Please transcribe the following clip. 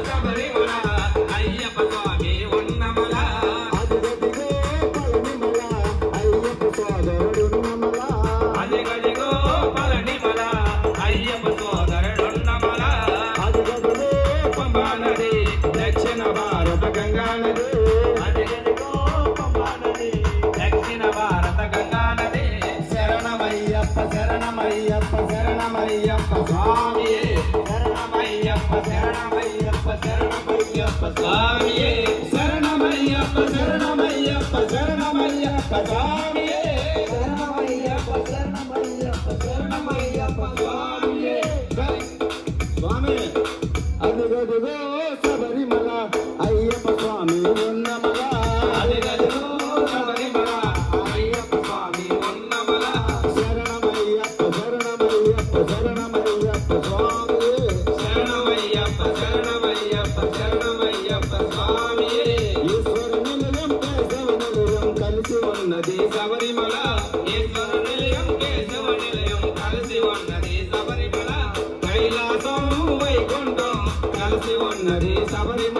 శబరిమల అయ్యప్ప స్వామి ఉన్నమల అదిగదిగో పళనిమల అయ్యప్ప సోదరుడున్నమల అదిగదిగో పళనిమల అయ్యప్ప సోదరుడున్నమల అదిగదిగో పంబా నది దక్షిణ భారత గంగా నది అదిగదిగో పంబా నది దక్షిణ భారత గంగా నది శరణమయ్యప్ప శరణమయ్యప్ప శరణమయ్యప్ప స్వామియే శరణమయ్యప్ప శరణమయ్యప్ప శరణమయ్యప్ప స్వామియే శరణమయ్యప్ప శరణమయ్యప్ప శరణమయ్యప్ప స్వామియే శరణమయ్యప్ప శరణమయ్యప్ప శరణమయ్యప్ప స్వామియే స్వామి అదిగదిగో శబరిమల అయ్యప్ప స్వామి ఉన్నమల అదిగదిగో శబరిమల అయ్యప్ప స్వామి ఉన్నమల శరణమయ్యప్ప శరణమయ్యప్ప శరణమయ్యప్ప స్వామి శరణమయ్యప్ప శరణమయ్యప్ప శరణమయ్యప్ప స్వామియే ఈశ్వర నిలయం కేశవ నిలయం కలిసి ఉన్నది శబరిమల ఈశ్వర నిలయం కేశవ నిలయం కలిసి ఉన్నది శబరిమల కైలాసం వైకుంఠం కలిసి ఉన్నది శబరిమల